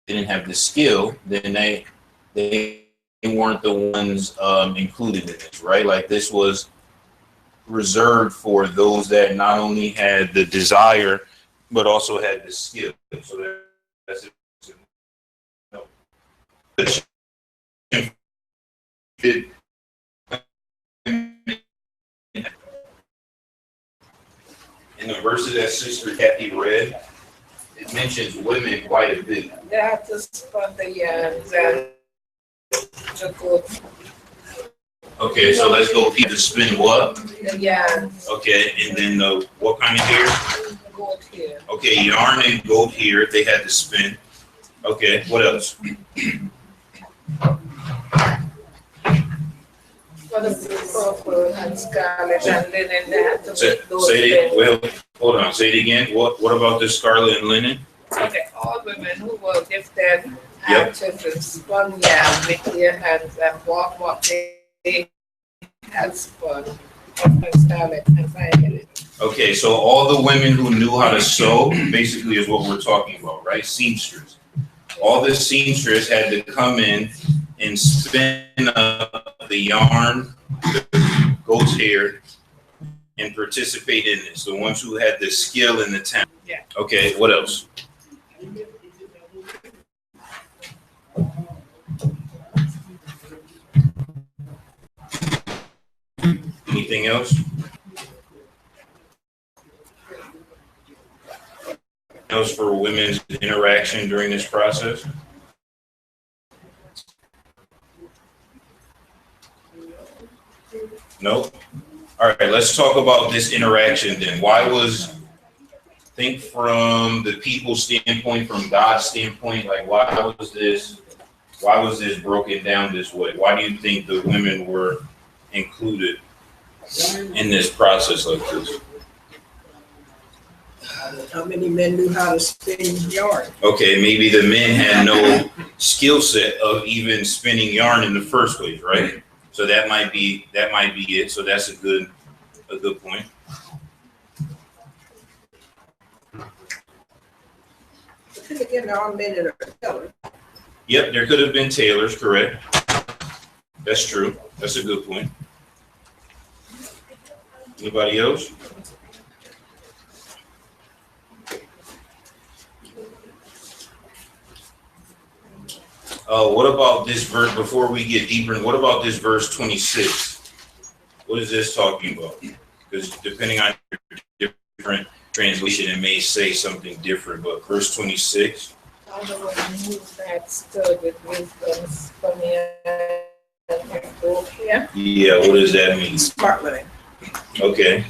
didn't have the skill, then they weren't the ones included in this, right? Like this was reserved for those that not only had the desire but also had the skill. So that's it. In the verses that Sister Kathy read, it mentions women quite a bit. They have to spot the yams and the goat. Okay, so let's go keep the spin what? The yams. Okay, and then the what kind of hair? Goat hair. Okay, yarn and goat hair, they had to spin. Okay, what else? For the purple and scarlet and linen, they had to make those Say it, things. well, hold on, say it again. What about the scarlet and linen? Okay, all women who were gifted Yep. actresses spun yams with their hands and walk what they had spun from scarlet and finally. Okay, so all the women who knew how to sew basically is what we're talking about, right? Seamstress. All the seamstress had to come in and spin up the yarn, the goat's hair, and participate in this. The ones who had the skill and the talent. Yeah. Okay, what else? Anything else? Else for women's interaction during this process? Nope. All right, let's talk about this interaction then. Think from the people's standpoint, from God's standpoint, like why was this broken down this way? Why do you think the women were included in this process like this? How many men knew how to spin yarn? Okay, maybe the men had no skill set of even spinning yarn in the first place, right? So that might be it. So that's a good point. Then again, there are men that are tailors. Yep, there could have been tailors, correct? That's true. That's a good point. Anybody else? What about this verse, before we get deeper, what about this verse 26? What is this talking about? Because depending on your different translation, it may say something different, but verse 26. All the women who had stood with wisdom spun and goat hair. Yeah, what does that mean? Smart women. Okay.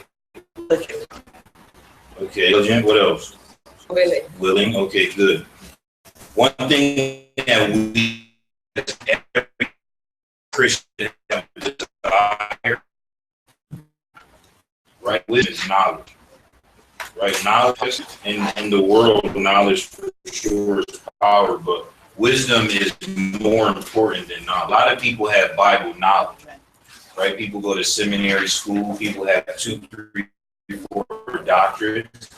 Okay, diligent, what else? Willing. Willing, okay, good. One thing that we as every Christian have a desire, right, with is knowledge. Right, knowledge in the world, knowledge for sure is power, but wisdom is more important than knowledge. A lot of people have Bible knowledge, right? People go to seminary school, people have 2, 3, 4 doctorates,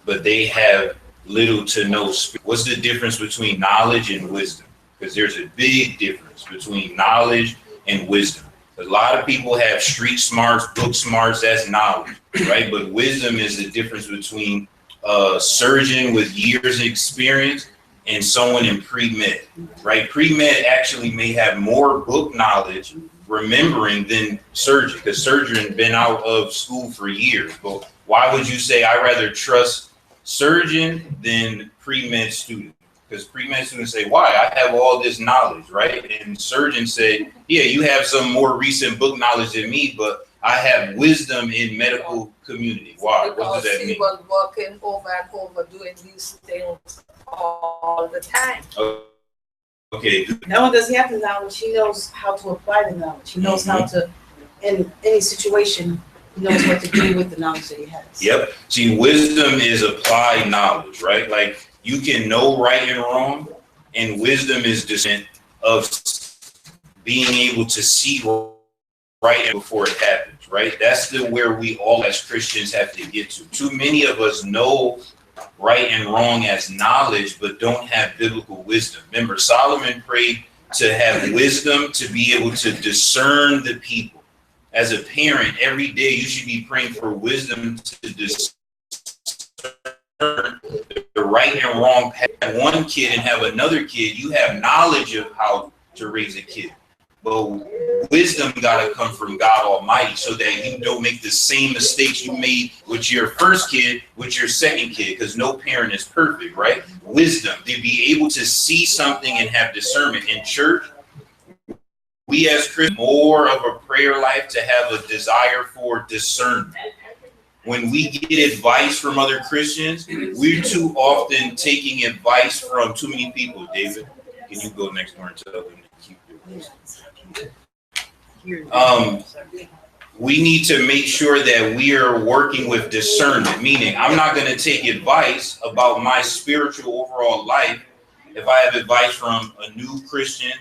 but they have little to no spirit. What's the difference between knowledge and wisdom? Because there's a big difference between knowledge and wisdom. A lot of people have street smarts, book smarts, that's knowledge, right? But wisdom is the difference between a surgeon with years of experience and someone in pre-med, right? Pre-med actually may have more book knowledge remembering than surgeon, because surgeon been out of school for years. But why would you say I rather trust surgeon than pre-med student? Because pre-med students say, why? I have all this knowledge, right? And surgeons say, yeah, you have some more recent book knowledge than me, but I have wisdom in medical community. Why? What does that mean? He was working over and over doing these things all the time. Okay. Not only does he have the knowledge, he knows how to apply the knowledge. He knows how to, in any situation, he knows what to do with the knowledge that he has. Yep. See, wisdom is applied knowledge, right? Like you can know right and wrong, and wisdom is descent of being able to see right before it happens, right? That's where we all as Christians have to get to. Too many of us know right and wrong as knowledge, but don't have biblical wisdom. Remember, Solomon prayed to have wisdom to be able to discern the people. As a parent, every day you should be praying for wisdom to discern the right and wrong. Have one kid and have another kid, you have knowledge of how to raise a kid. But wisdom got to come from God Almighty so that you don't make the same mistakes you made with your first kid, with your second kid, because no parent is perfect, right? Wisdom, to be able to see something and have discernment. In church, we as Christians, more of a prayer life to have a desire for discernment. When we get advice from other Christians, we're too often taking advice from too many people. David, can you go next door and tell them to keep doing this? We need to make sure that we are working with discernment, meaning I'm not going to take advice about my spiritual overall life. If I have advice from a new Christian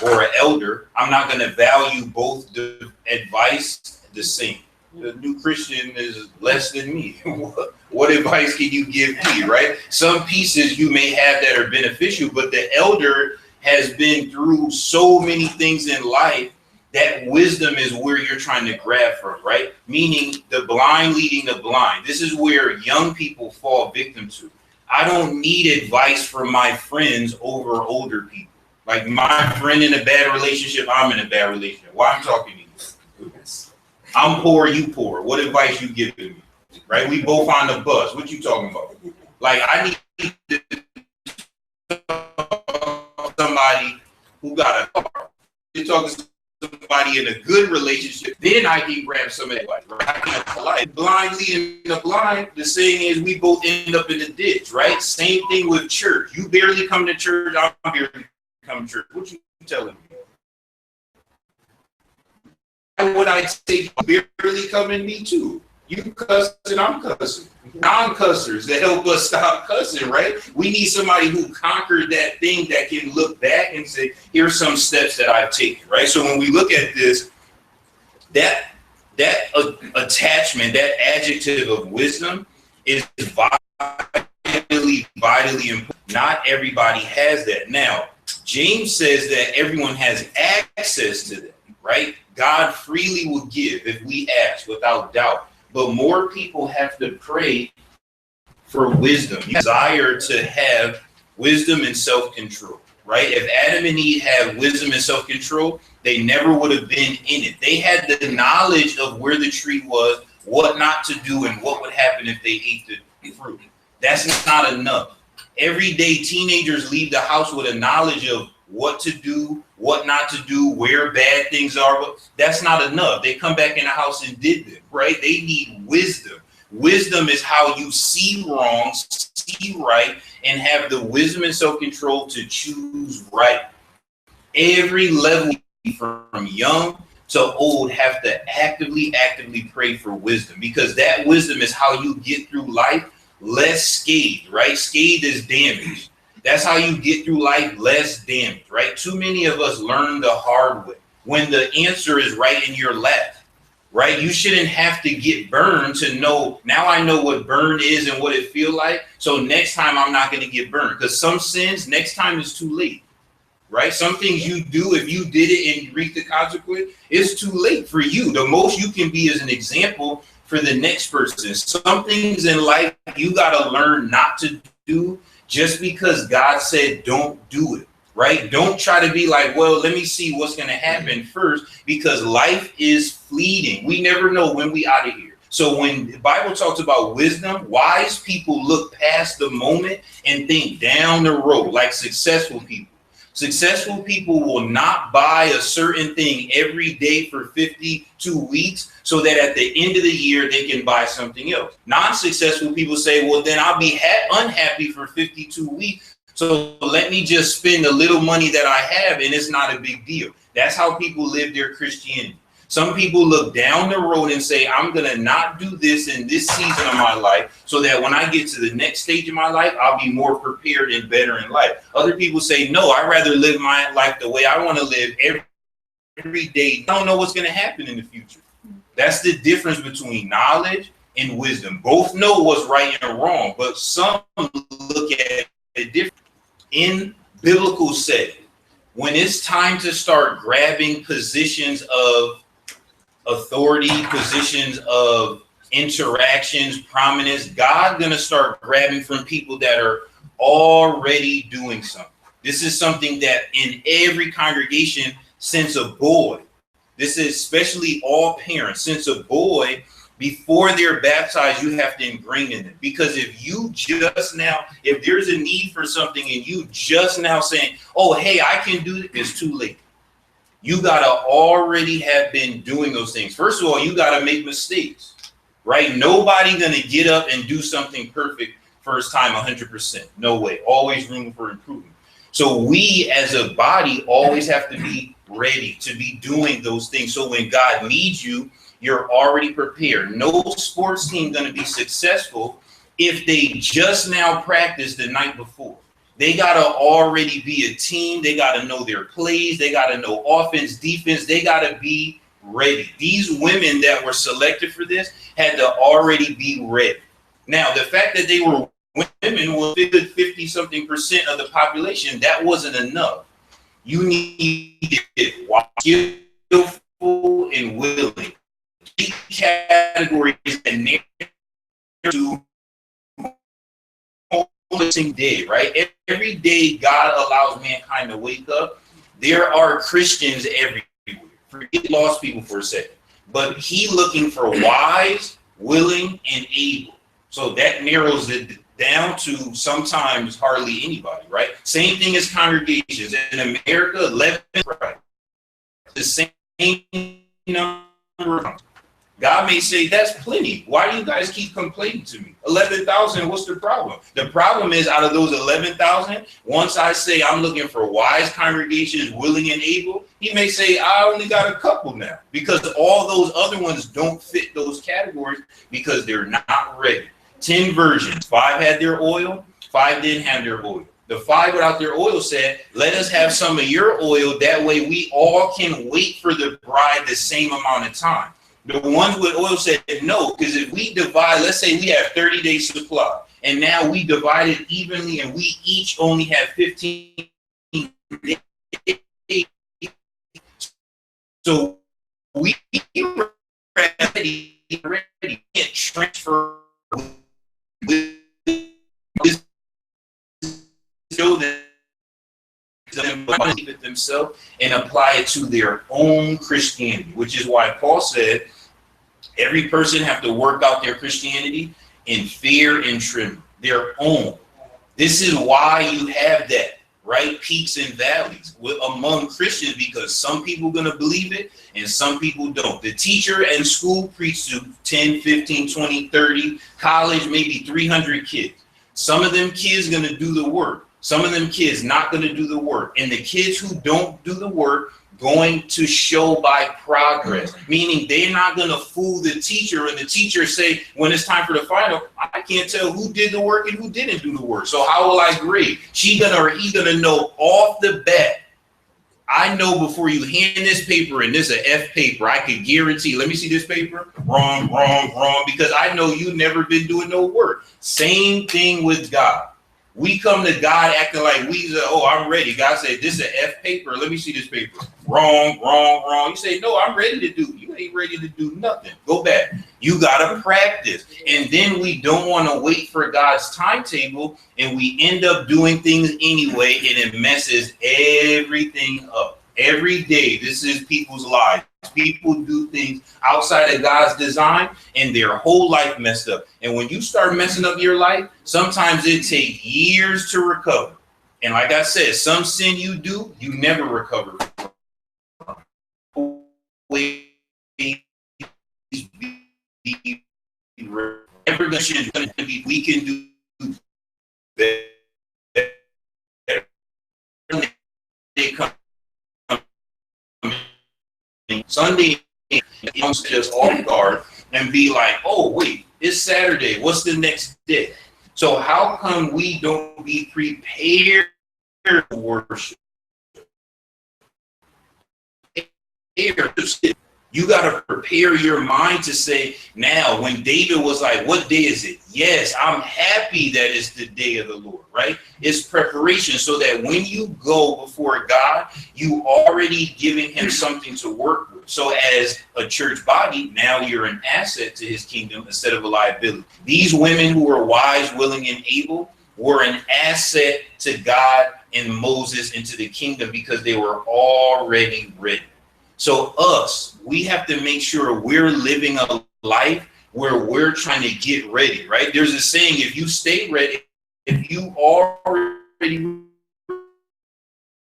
or an elder, I'm not going to value both the advice the same. The new Christian is less than me. What advice can you give me, right? Some pieces you may have that are beneficial, but the elder has been through so many things in life that wisdom is where you're trying to grab from, right? Meaning the blind leading the blind. This is where young people fall victim to. I don't need advice from my friends over older people. Like my friend in a bad relationship, I'm in a bad relationship. Why I'm talking to you? I'm poor, you poor. What advice you giving me? Right? We both on the bus. What you talking about? Like I need somebody who got a car. You're talking to somebody in a good relationship, then I can grab some advice, right? Blind leading the blind, the saying is we both end up in the ditch, right? Same thing with church. You barely come to church, I'm barely come to church. What you telling me? Why would I say you barely coming me too? You cussing, I'm cussing. Non-cussers that help us stop cussing, right? We need somebody who conquered that thing that can look back and say, here's some steps that I've taken, right? So when we look at this, that attachment, that adjective of wisdom is vitally important. Not everybody has that. Now, James says that everyone has access to that, right? God freely will give if we ask without doubt. But more people have to pray for wisdom, desire to have wisdom and self-control, right? If Adam and Eve had wisdom and self-control, they never would have been in it. They had the knowledge of where the tree was, what not to do, and what would happen if they ate the fruit. That's not enough. Every day, teenagers leave the house with a knowledge of what to do, what not to do, where bad things are. But that's not enough. They come back in the house and did them, right? They need wisdom. Wisdom is how you see wrong, see right, and have the wisdom and self-control to choose right. Every level from young to old have to actively pray for wisdom, because that wisdom is how you get through life less scathed, right? Scathed is damage. That's how you get through life less damage, right? Too many of us learn the hard way when the answer is right in your lap, right? You shouldn't have to get burned to know, now I know what burn is and what it feel like. So next time I'm not going to get burned, because some sins, next time is too late, right? Some things you do, if you did it and you reap the consequence, it's too late for you. The most you can be is an example for the next person. Some things in life you got to learn not to do just because God said don't do it, right? Don't try to be like, well, let me see what's going to happen first, because life is fleeting. We never know when we out of here. So when the Bible talks about wisdom, wise people look past the moment and think down the road, like successful people. Successful people will not buy a certain thing every day for 52 weeks so that at the end of the year they can buy something else. Non-successful people say, well, then I'll be unhappy for 52 weeks. So let me just spend the little money that I have and it's not a big deal. That's how people live their Christianity. Some people look down the road and say, I'm going to not do this in this season of my life so that when I get to the next stage of my life, I'll be more prepared and better in life. Other people say, no, I'd rather live my life the way I want to live every day. I don't know what's going to happen in the future. That's the difference between knowledge and wisdom. Both know what's right and wrong, but some look at it differently. In biblical setting, when it's time to start grabbing positions of authority, positions of interactions, prominence, God's going to start grabbing from people that are already doing something. This is something that in every congregation, since a boy, this is especially all parents, since a boy, before they're baptized, you have to ingrain in them. Because if you just now, if there's a need for something and you just now saying, oh, hey, I can do it, it's too late. You got to already have been doing those things. First of all, you got to make mistakes, right? Nobody going to get up and do something perfect first time 100%. No way. Always room for improvement. So we as a body always have to be ready to be doing those things. So when God needs you, you're already prepared. No sports team going to be successful if they just now practiced the night before. They got to already be a team. They got to know their plays. They got to know offense, defense. They got to be ready. These women that were selected for this had to already be ready. Now, the fact that they were women was 50-something% of the population, that wasn't enough. You needed skillful and willing. Three categories that to day, right? Every day God allows mankind to wake up. There are Christians everywhere. Forget lost people for a second. But he looking for wise, willing, and able. So that narrows it down to sometimes hardly anybody, right? Same thing as congregations. In America, 11, right? The same number. God may say, that's plenty. Why do you guys keep complaining to me? 11,000, what's the problem? The problem is out of those 11,000, once I say I'm looking for wise congregations, willing and able, he may say, I only got a couple now because all those other ones don't fit those categories because they're not ready. 10 virgins, 5 had their oil, 5 didn't have their oil. The 5 without their oil said, let us have some of your oil. That way we all can wait for the bride the same amount of time. The ones with oil said no, because if we divide, let's say we have 30 days supply, and now we divide it evenly, and we each only have 15 days. So we already can't transfer this so that it themselves and apply it to their own Christianity, which is why Paul said every person have to work out their Christianity in fear and trembling, their own. This is why you have that, right? Peaks and valleys among Christians, because some people are going to believe it and some people don't. The teacher in school preached to 10, 15, 20, 30, college, maybe 300 kids. Some of them kids going to do the work. Some of them kids not going to do the work. And the kids who don't do the work going to show by progress, meaning they're not going to fool the teacher and the teacher say, when it's time for the final, I can't tell who did the work and who didn't do the work. So how will I grade? She gonna or he gonna know off the bat. I know before you hand this paper and this is an F paper, I could guarantee, let me see this paper. Wrong, because I know you've never been doing no work. Same thing with God. We come to God acting like we say, oh, I'm ready. God said, this is an F paper. Let me see this paper. Wrong. You say, no, I'm ready to do. You ain't ready to do nothing. Go back. You got to practice. And then we don't want to wait for God's timetable. And we end up doing things anyway. And it messes everything up. Every day, this is people's lives. People do things outside of God's design and their whole life messed up. And when you start messing up your life, sometimes it takes years to recover. And like I said, some sin you do, you never recover from. Everything going to be we can do that. They come Sunday, just off guard and be like, oh, wait, it's Saturday. What's the next day? So how come we don't be prepared for worship? You got to prepare your mind to say, now, when David was like, what day is it? Yes, I'm happy that it's the day of the Lord, right? It's preparation so that when you go before God, you already giving him something to work with. So as a church body, now you're an asset to his kingdom instead of a liability. These women who were wise, willing, and able were an asset to God and Moses into the kingdom because they were already ready. So we have to make sure we're living a life where we're trying to get ready, right? There's a saying, if you stay ready, if you already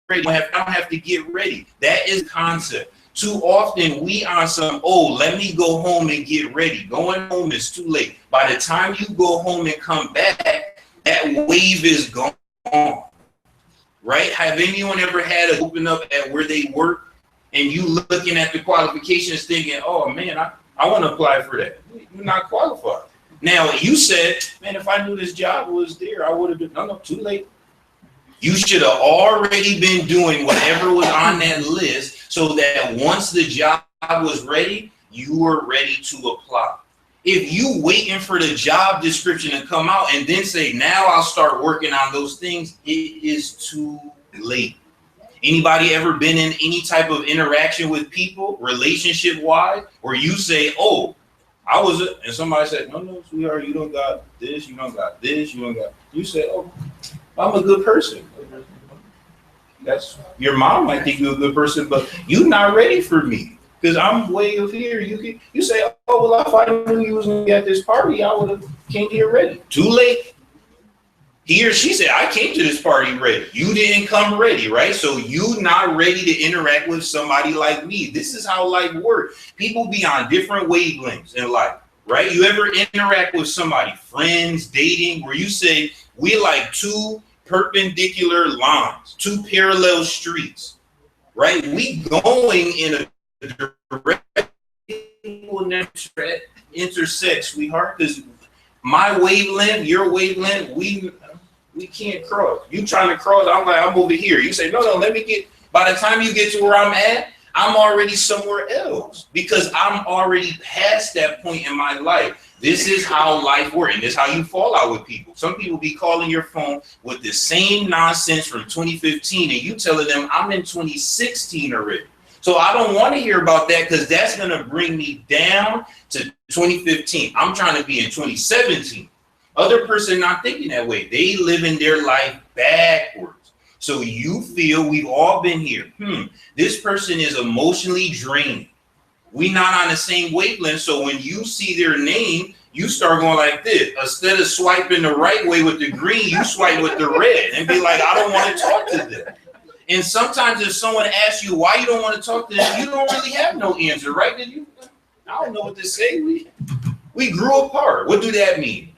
ready, I don't have to get ready. That is concept. Too often we are let me go home and get ready. Going home is too late. By the time you go home and come back, that wave is gone, right? Have anyone ever had to open up at where they work and you looking at the qualifications thinking, oh man, I want to apply for that? You're not qualified. Now you said, man, if I knew this job was there, I would have been, no, too late. You should have already been doing whatever was on that list so that once the job was ready, you were ready to apply. If you waiting for the job description to come out and then say, now I'll start working on those things, it is too late. Anybody ever been in any type of interaction with people, relationship-wise, where you say, oh, I was, and somebody said, no, sweetheart, you don't got this, you don't got this, you don't got, you say, oh, I'm a good person. That's, your mom might think you're a good person, but you're not ready for me because I'm way over here. You say, oh, well, if I knew you was going to be at this party, I would have came here ready. Too late. He or she said, I came to this party ready. You didn't come ready, right? So you not ready to interact with somebody like me. This is how life works. People be on different wavelengths in life, right? You ever interact with somebody, friends, dating, where you say, we're like two perpendicular lines, two parallel streets, right? We going in a direction will never intersect, sweetheart, because my wavelength, your wavelength, we can't cross. You trying to cross, I'm like, I'm over here. You say, no, let me get, by the time you get to where I'm at, I'm already somewhere else because I'm already past that point in my life. This is how life works, and this is how you fall out with people. Some people be calling your phone with the same nonsense from 2015, and you telling them, I'm in 2016 already. So I don't want to hear about that because that's going to bring me down to 2015. I'm trying to be in 2017. Other person not thinking that way. They living their life backwards. So you feel, we've all been here. This person is emotionally drained. We not on the same wavelength. So when you see their name, you start going like this. Instead of swiping the right way with the green, you swipe with the red and be like, I don't want to talk to them. And sometimes if someone asks you why you don't want to talk to them, you don't really have no answer, right? I don't know what to say. We grew apart. What do that mean?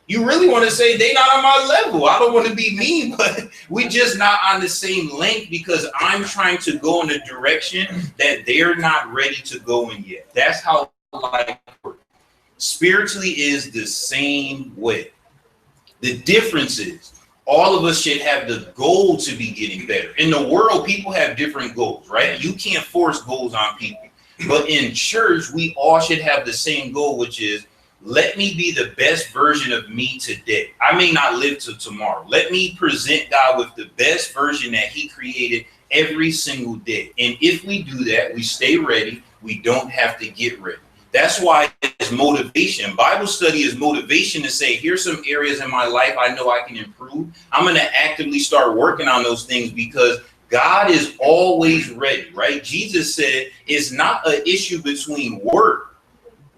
You really want to say they not on my level. I don't want to be mean, but we just not on the same length because I'm trying to go in a direction that they're not ready to go in yet. That's how life works. Spiritually is the same way. The difference is all of us should have the goal to be getting better. In the world, people have different goals, right? You can't force goals on people. But in church, we all should have the same goal, which is, let me be the best version of me today. I may not live till tomorrow. Let me present God with the best version that he created every single day. And if we do that, we stay ready. We don't have to get ready. That's why it's motivation. Bible study is motivation to say, here's some areas in my life I know I can improve. I'm going to actively start working on those things because God is always ready, right? Jesus said it's not an issue between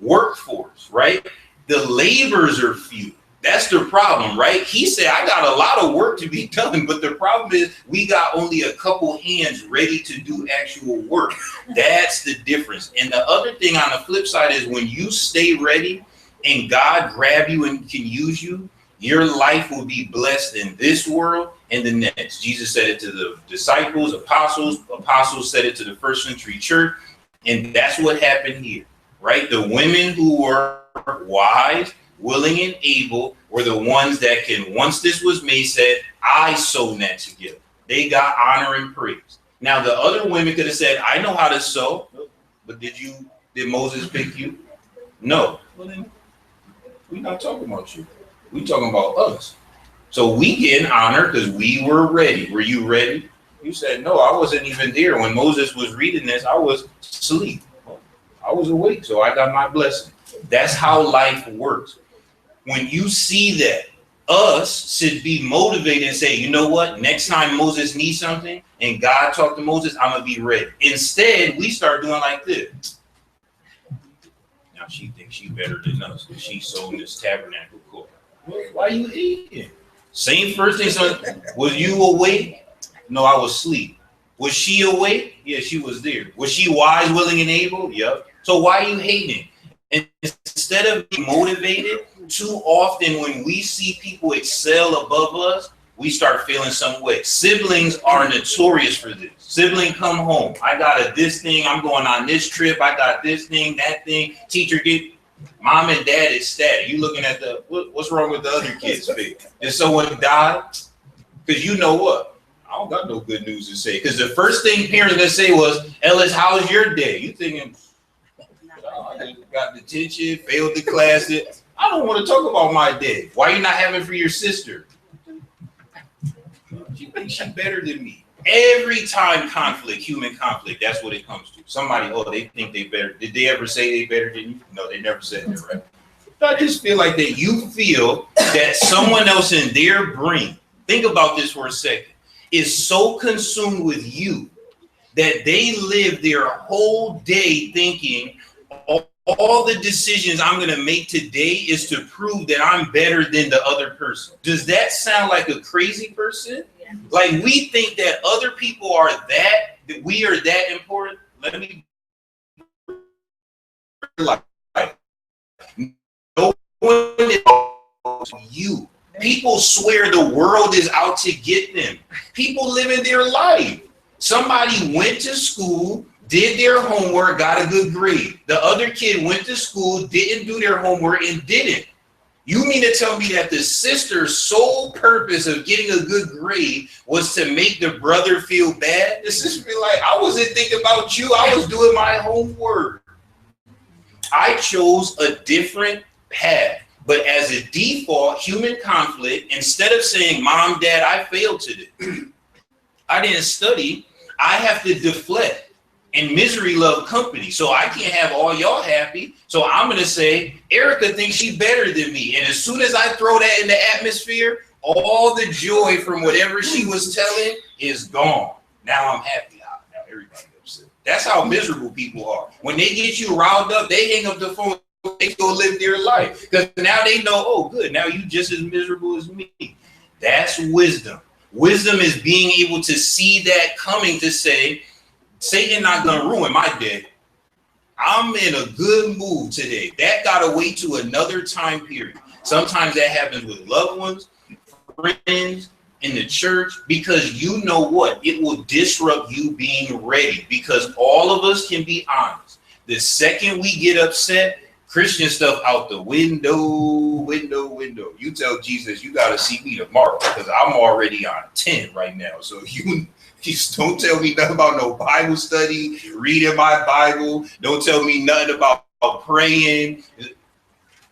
workforce, right? The labors are few. That's the problem, right? He said, I got a lot of work to be done, but the problem is we got only a couple hands ready to do actual work. That's the difference. And the other thing on the flip side is when you stay ready and God grab you and can use you, your life will be blessed in this world and the next. Jesus said it to the disciples, apostles said it to the first century church. And that's what happened here. Right? The women who were wise, willing, and able were the ones that can, once this was made, said, I sew that together. They got honor and praise. Now, the other women could have said, I know how to sew. But did Moses pick you? No. Well then, we're not talking about you. We're talking about us. So we get honor because we were ready. Were you ready? You said, no, I wasn't even there. When Moses was reading this, I was asleep. I was awake, so I got my blessing. That's how life works. When you see that, us should be motivated and say, you know what? Next time Moses needs something and God talked to Moses, I'm going to be ready. Instead, we start doing like this. Now she thinks she's better than us because she's sold this Tabernacle court. Why are you eating? Same first thing. So, was you awake? No, I was asleep. Was she awake? Yeah, she was there. Was she wise, willing, and able? Yep. So why are you hating? And instead of being motivated, too often when we see people excel above us, we start feeling some way. Siblings are notorious for this. Sibling come home. I got this thing. I'm going on this trip. I got this thing, that thing. Teacher get. Mom and dad is static. You looking at what's wrong with the other kids' face? Did someone die? Because you know what? I don't got no good news to say. Because the first thing parents gonna say was, Ellis, how was your day? You thinking, oh, I got detention, failed the class. I don't want to talk about my day. Why you not having for your sister? She thinks she's better than me. Every time conflict, human conflict, that's what it comes to. Somebody, oh, they think they better. Did they ever say they better than you? No, they never said that, right? I just feel like that you feel that someone else in their brain, think about this for a second, is so consumed with you that they live their whole day thinking all the decisions I'm going to make today is to prove that I'm better than the other person. Does that sound like a crazy person? Yeah. Like we think that other people are that we are that important. Let me like no one is you. People swear the world is out to get them. People living their life. Somebody went to school, did their homework, got a good grade. The other kid went to school, didn't do their homework, and didn't. You mean to tell me that the sister's sole purpose of getting a good grade was to make the brother feel bad? The sister be like, I wasn't thinking about you. I was doing my homework. I chose a different path. But as a default, human conflict, instead of saying, Mom, Dad, I failed today. I didn't study. I have to deflect. And misery love company. So I can't have all y'all happy. So I'm going to say, Erica thinks she's better than me. And as soon as I throw that in the atmosphere, all the joy from whatever she was telling is gone. Now I'm happy. Now everybody's upset. That's how miserable people are. When they get you riled up, they hang up the phone. They go live their life. Because now they know, oh, good. Now you just as miserable as me. That's wisdom. Wisdom is being able to see that coming to say, Satan not gonna ruin my day. I'm in a good mood today. That gotta wait to another time period. Sometimes that happens with loved ones, friends, in the church, because you know what? It will disrupt you being ready, because all of us can be honest. The second we get upset, Christian stuff out the window. You tell Jesus you gotta see me tomorrow because I'm already on 10 right now. So you just don't tell me nothing about no Bible study, reading my Bible. Don't tell me nothing about praying.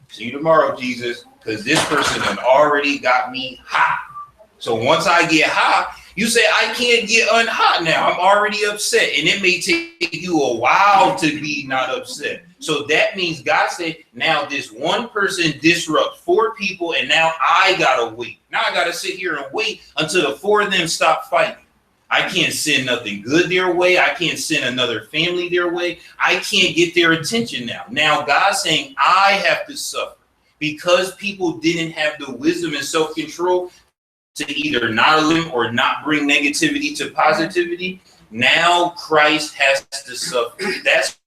See you tomorrow, Jesus, because this person done already got me hot. So once I get hot, you say, I can't get unhot now. I'm already upset. And it may take you a while to be not upset. So that means God said, now this one person disrupts 4 people, and now I got to wait. Now I got to sit here and wait until the 4 of them stop fighting. I can't send nothing good their way. I can't send another family their way. I can't get their attention now. Now God's saying I have to suffer because people didn't have the wisdom and self-control to either not limit or not bring negativity to positivity. Now Christ has to suffer. That's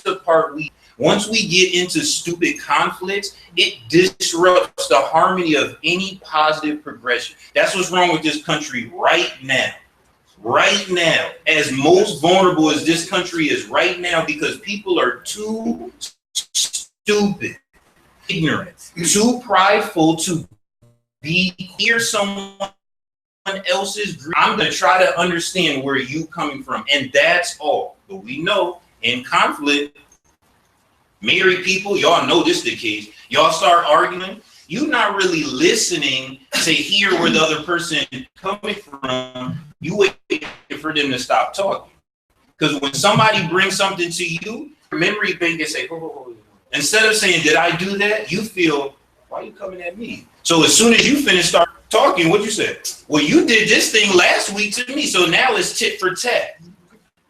the part once we get into stupid conflicts, it disrupts the harmony of any positive progression. That's what's wrong with this country right now. Right now, as most vulnerable as this country is right now, because people are too stupid, ignorant, too prideful to hear someone else's grief. I'm going to try to understand where you coming from, and that's all. But we know in conflict, married people, y'all know this is the case. Y'all start arguing. You're not really listening to hear where the other person coming from. You wait for them to stop talking. Because when somebody brings something to you, your memory bank can say, oh. Instead of saying, did I do that? You feel, why are you coming at me? So as soon as you finish start talking, what you said? Well, you did this thing last week to me, so now it's tit for tat.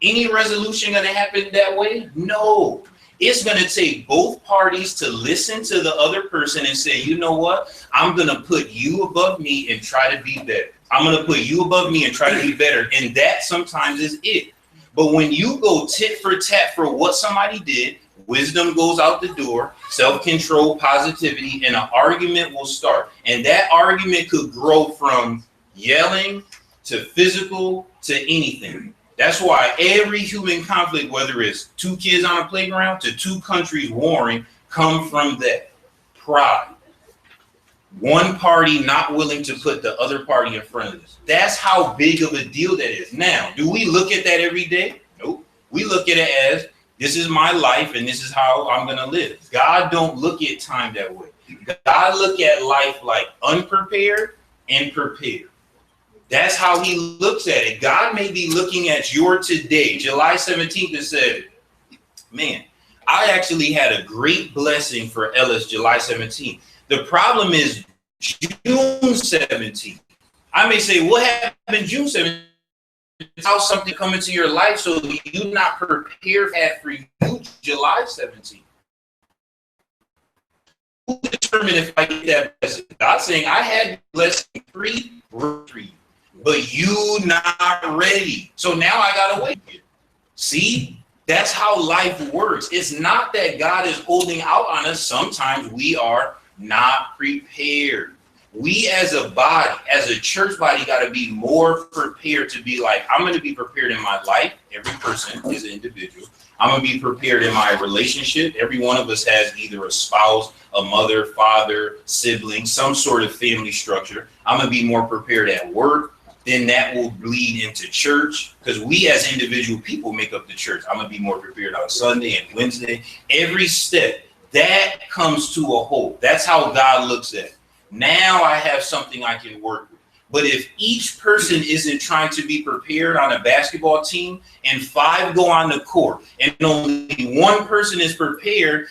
Any resolution gonna happen that way? No. It's gonna take both parties to listen to the other person and say, you know what? I'm gonna put you above me and try to be better. I'm gonna put you above me and try to be better. And that sometimes is it. But when you go tit for tat for what somebody did, wisdom goes out the door, self-control, positivity, and an argument will start. And that argument could grow from yelling to physical to anything. That's why every human conflict, whether it's two kids on a playground to two countries warring, come from that pride. One party not willing to put the other party in front of this. That's how big of a deal that is. Now, do we look at that every day? Nope. We look at it as, this is my life and this is how I'm going to live. God don't look at time that way. God look at life like unprepared and prepared. That's how he looks at it. God may be looking at your today, July 17th, and said, man, I actually had a great blessing for Ellis July 17th. The problem is June 17th. I may say, what happened June 17th? How something come into your life so you not prepared for you July 17th. Who determined if I get that blessing? God's saying I had blessing free, but you not ready. So now I gotta wait. See, that's how life works. It's not that God is holding out on us. Sometimes we are not prepared. We as a body, as a church body, got to be more prepared to be like, I'm going to be prepared in my life. Every person is an individual. I'm going to be prepared in my relationship. Every one of us has either a spouse, a mother, father, sibling, some sort of family structure. I'm going to be more prepared at work. Then that will bleed into church, because we as individual people make up the church. I'm going to be more prepared on Sunday and Wednesday. Every step, that comes to a whole. That's how God looks at it. Now I have something I can work with. But if each person isn't trying to be prepared on a basketball team and 5 go on the court and only one person is prepared,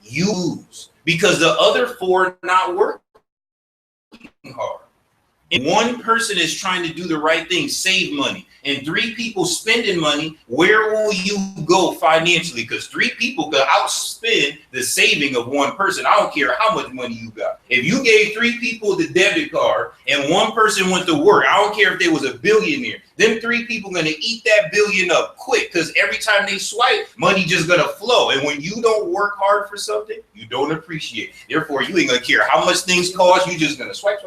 you lose because the other 4 are not working hard. And one person is trying to do the right thing, save money, and 3 people spending money, where will you go financially? Because 3 people could outspend the saving of one person. I don't care how much money you got. If you gave 3 people the debit card and one person went to work, I don't care if they was a billionaire, them 3 people going to eat that billion up quick, because every time they swipe, money just going to flow. And when you don't work hard for something, you don't appreciate. Therefore, you ain't going to care how much things cost. You just going to swipe.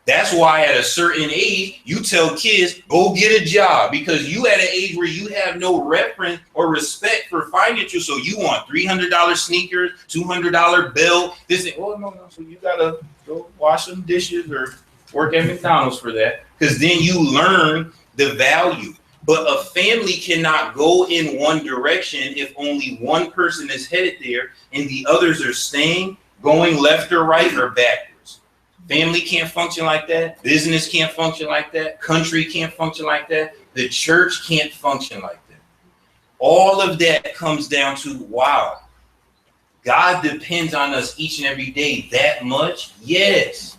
That's why at a certain age, you tell kids, go get a job, because you at an age where you have no reference or respect for financial. So you want $300 sneakers, $200 belt. This thing. Oh, no. So you got to go wash some dishes or work at McDonald's for that, because then you learn the value. But a family cannot go in one direction if only one person is headed there and the others are staying, going left or right or back. Family can't function like that. Business can't function like that. Country can't function like that. The church can't function like that. All of that comes down to, wow, God depends on us each and every day that much? Yes.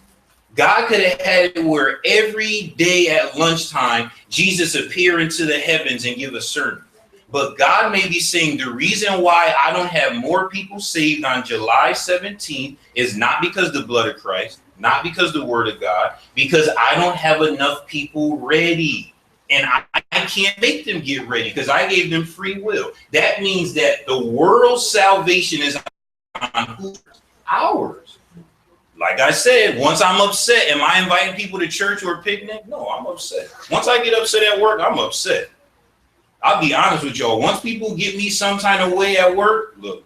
God could have had it where every day at lunchtime, Jesus appear into the heavens and give a sermon. But God may be saying the reason why I don't have more people saved on July 17th is not because the blood of Christ, not because the word of God, because I don't have enough people ready. And I can't make them get ready because I gave them free will. That means that the world's salvation is on who's? Ours. Like I said, once I'm upset, am I inviting people to church or a picnic? No, I'm upset. Once I get upset at work, I'm upset. I'll be honest with y'all. Once people get me some kind of way at work, look,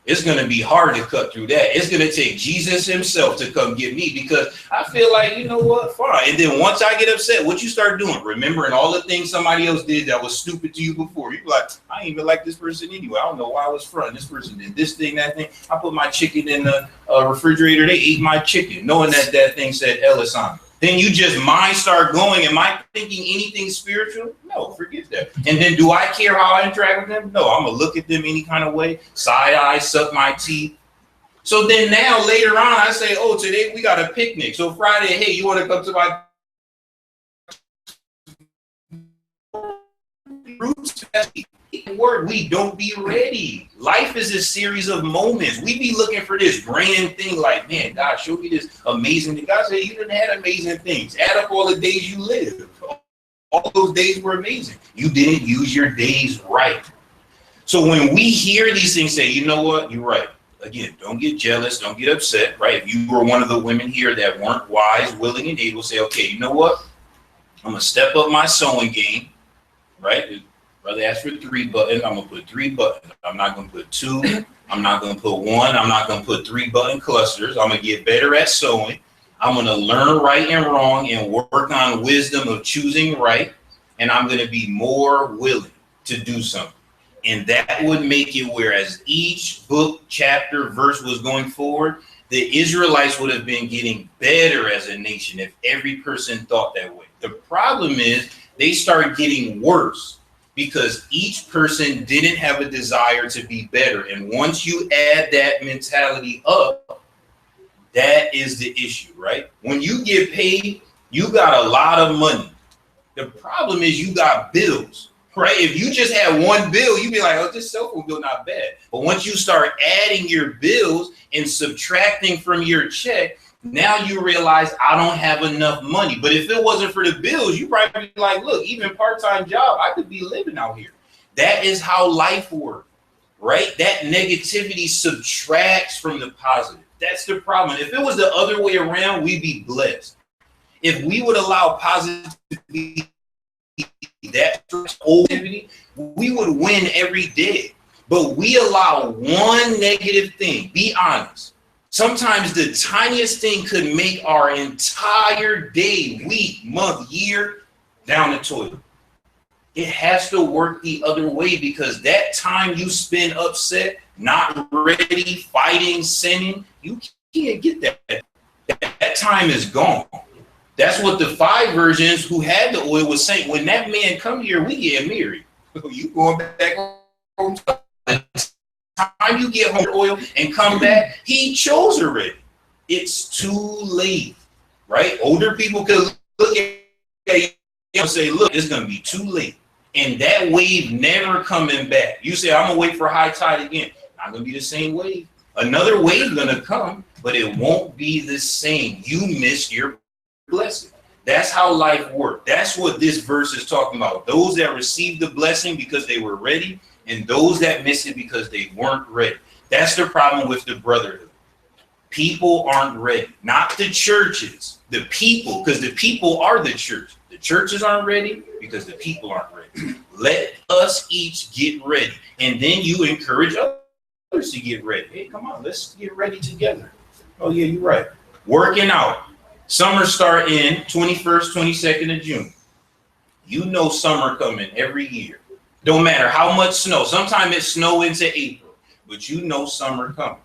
It's going to be hard to cut through that. It's going to take Jesus himself to come get me, because I feel like, you know what, fine. And then once I get upset, what you start doing? Remembering all the things somebody else did that was stupid to you before. You're like, I ain't even like this person anyway. I don't know why I was fronting. This person did this thing, that thing. I put my chicken in the refrigerator. They ate my chicken, knowing that that thing said Ellis on it. Then you just mind start going. Am I thinking anything spiritual? No, forget that. And then do I care how I interact with them? No, I'm going to look at them any kind of way, side eye, suck my teeth. So then now later on, I say, oh, today we got a picnic. So Friday, hey, you want to come to my roots? Word, we don't be ready. Life is a series of moments. We be looking for this grand thing like, man, God, show me this amazing thing. God said, you didn't have amazing things. Add up all the days you lived. All those days were amazing. You didn't use your days right. So when we hear these things, say, you know what, you're right. Again, don't get jealous, don't get upset, right? If you were one of the women here that weren't wise, willing, and able, say, okay, you know what? I'm going to step up my sewing game, right? Brother asked for 3 buttons. I'm going to put 3 buttons. I'm not going to put 2. I'm not going to put 1. I'm not going to put 3 button clusters. I'm going to get better at sewing. I'm going to learn right and wrong and work on wisdom of choosing right. And I'm going to be more willing to do something. And that would make it whereas each book, chapter, verse was going forward, the Israelites would have been getting better as a nation if every person thought that way. The problem is they start getting worse, because each person didn't have a desire to be better. And once you add that mentality up, that is the issue, right? When you get paid, you got a lot of money. The problem is you got bills, right? If you just had one bill, you'd be like, oh, this cell phone bill not bad. But once you start adding your bills and subtracting from your check, now you realize I don't have enough money. But if it wasn't for the bills, you probably be like, look, even part-time job, I could be living out here. That is how life works, right? That negativity subtracts from the positive. That's the problem. If it was the other way around, we'd be blessed. If we would allow positivity, that positivity, we would win every day. But we allow one negative thing. Be honest. Sometimes the tiniest thing could make our entire day, week, month, year down the toilet. It has to work the other way, because that time you spend upset, not ready, fighting, sinning, you can't get that. That time is gone. That's what the 5 virgins who had the oil was saying. When that man come here, we get married. You going back home. Time you get home oil and come back, he chose already. It's too late, right? Older people could look at you and say, look, it's going to be too late. And that wave never coming back. You say, I'm going to wait for high tide again. Not going to be the same wave. Another wave going to come, but it won't be the same. You missed your blessing. That's how life works. That's what this verse is talking about. Those that received the blessing because they were ready, and those that missed it because they weren't ready. That's the problem with the brotherhood. People aren't ready. Not the churches, the people, because the people are the church. The churches aren't ready because the people aren't ready. Let us each get ready. And then you encourage others to get ready. Hey, come on, let's get ready together. Oh, yeah, you're right. Working out. Summer start in 21st, 22nd of June. You know summer coming every year. Don't matter how much snow. Sometimes it snow into April, but you know summer coming.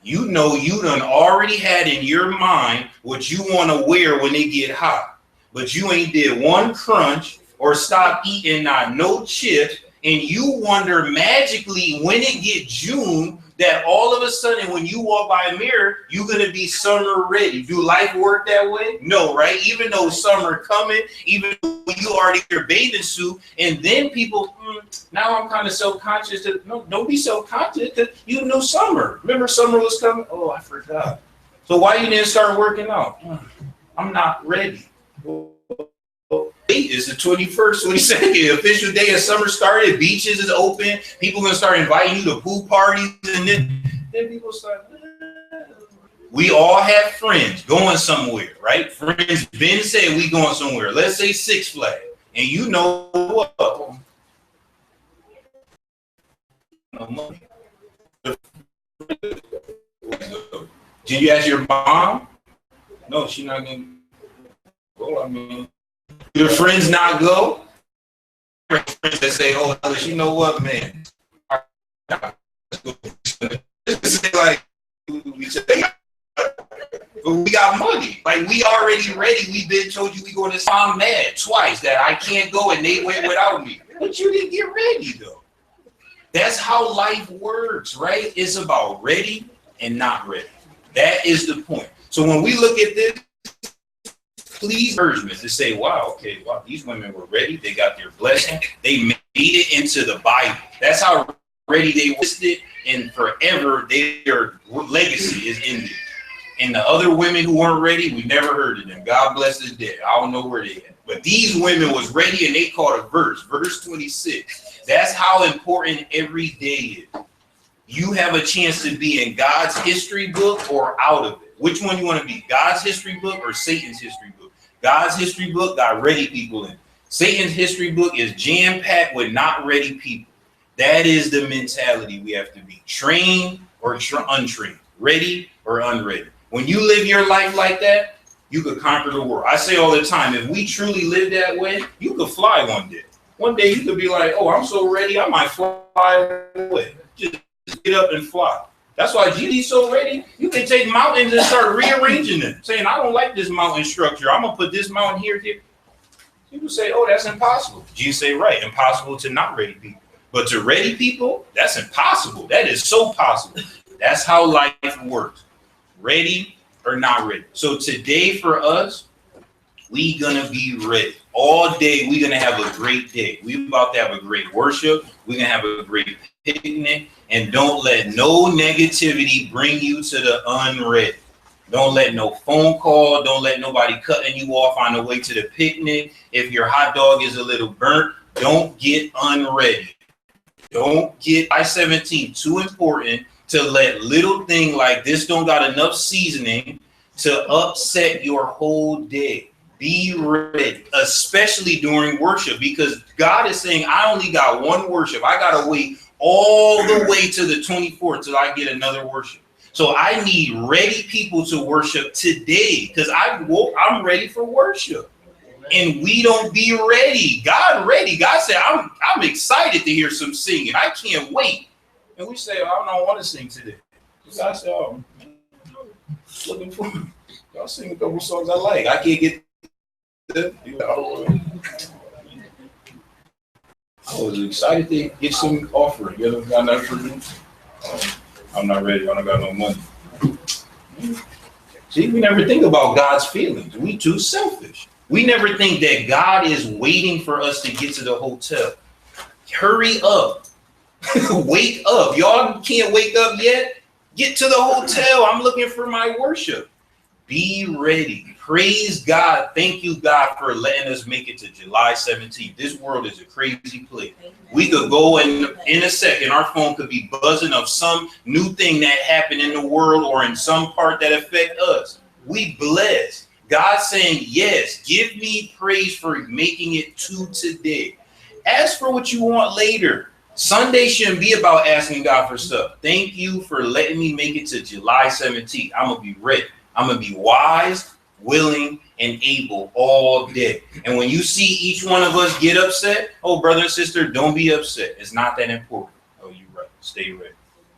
You know you done already had in your mind what you want to wear when it get hot, but you ain't did one crunch or stop eating not no chips, and you wonder magically when it get June that all of a sudden when you walk by a mirror, you're going to be summer ready. Do life work that way? No, right? Even though summer coming, even though you already your bathing suit, and then people, now I'm kind of self-conscious. No, don't be self-conscious, because you know summer. Remember summer was coming? Oh, I forgot. So why you didn't start working out? I'm not ready. It's the 21st, 22nd, official day of summer started. Beaches is open. People gonna start inviting you to pool parties, and then people start. We all have friends going somewhere, right? Friends been said we going somewhere. Let's say Six Flags, and you know what? No money. Did you ask your mom? No, she's not gonna go. I mean, your friends not go. Friends that say, "Oh, Ellis, you know what, man? It's like we say, but we got money. Like we already ready. We've been told you we going to. I'm mad twice that I can't go and they went without me. But you didn't get ready though. That's how life works, right? It's about ready and not ready. That is the point. So when we look at this, please encouragement to say, wow, okay, wow, these women were ready. They got their blessing. They made it into the Bible. That's how ready they listed, and forever their legacy is ended. And the other women who weren't ready, we never heard of them. God bless the dead. I don't know where they at. But these women was ready, and they caught a verse 26. That's how important every day is. You have a chance to be in God's history book or out of it. Which one you want to be? God's history book or Satan's history book? God's history book got ready people in. Satan's history book is jam-packed with not ready people. That is the mentality we have to be. Trained or untrained. Ready or unready. When you live your life like that, you could conquer the world. I say all the time, if we truly live that way, you could fly one day. One day you could be like, oh, I'm so ready, I might fly away. Just get up and fly. That's why GD's so ready. You can take mountains and start rearranging them, saying, I don't like this mountain structure. I'm going to put this mountain here. People say, oh, that's impossible. G say, right, impossible to not ready people. But to ready people, that's impossible. That is so possible. That's how life works. Ready or not ready. So today for us, we gonna be ready. All day, we're gonna have a great day. We about to have a great worship. We're gonna have a great picnic. And don't let no negativity bring you to the unready. Don't let no phone call. Don't let nobody cutting you off on the way to the picnic. If your hot dog is a little burnt, don't get unready. Don't get I-17 too important to let little thing like this don't got enough seasoning to upset your whole day. Be ready, especially during worship, because God is saying, I only got one worship. I got to wait all the way to the 24th till I get another worship. So I need ready people to worship today because I'm ready for worship. And we don't be ready. God ready. God said, I'm excited to hear some singing. I can't wait. And we say, I don't want to sing today. God said, oh, looking for y'all sing a couple songs I like. I can't get I was excited to get some offering. You got nothing for me? I'm not ready. I don't got no money. See, we never think about God's feelings. We too selfish. We never think that God is waiting for us to get to the hotel. Hurry up. Wake up. Y'all can't wake up yet? Get to the hotel. I'm looking for my worship. Be ready. Praise God. Thank you, God, for letting us make it to July 17th. This world is a crazy place. We could go in a second. Our phone could be buzzing of some new thing that happened in the world or in some part that affect us. We blessed. God saying, yes, give me praise for making it to today. Ask for what you want later. Sunday shouldn't be about asking God for stuff. Thank you for letting me make it to July 17th. I'm going to be ready. I'm going to be wise, willing, and able all day. And when you see each one of us get upset, oh, brother and sister, don't be upset. It's not that important. Oh, you're right. Stay ready.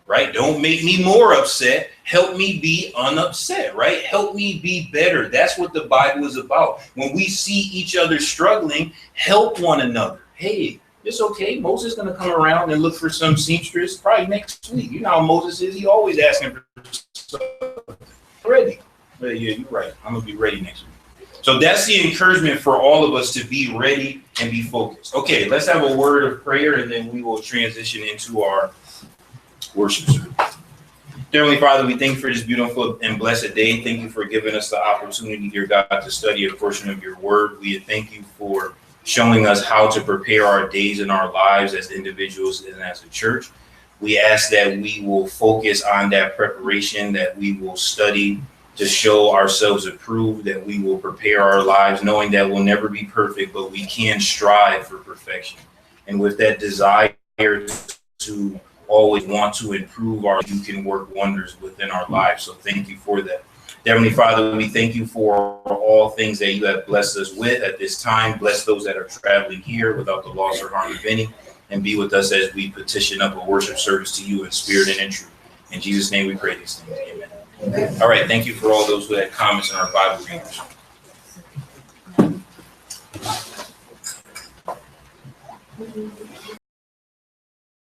Right? Don't make me more upset. Help me be unupset, right? Help me be better. That's what the Bible is about. When we see each other struggling, help one another. Hey, it's okay. Moses is going to come around and look for some seamstress probably next week. You know how Moses is. He always asking for stuff. Ready. But yeah, you're right. I'm going to be ready next week. So that's the encouragement for all of us to be ready and be focused. Okay, let's have a word of prayer and then we will transition into our worship service. Heavenly Father, we thank you for this beautiful and blessed day. Thank you for giving us the opportunity, dear God, to study a portion of your word. We thank you for showing us how to prepare our days and our lives as individuals and as a church. We ask that we will focus on that preparation, that we will study to show ourselves approved, that we will prepare our lives, knowing that we'll never be perfect, but we can strive for perfection. And with that desire to always want to improve you can work wonders within our lives. So thank you for that. Heavenly Father, we thank you for all things that you have blessed us with at this time. Bless those that are traveling here without the loss or harm of any, and be with us as we petition up a worship service to you in spirit and in truth. In Jesus' name we pray these things. Amen. All right. Thank you for all those who had comments in our Bible readers.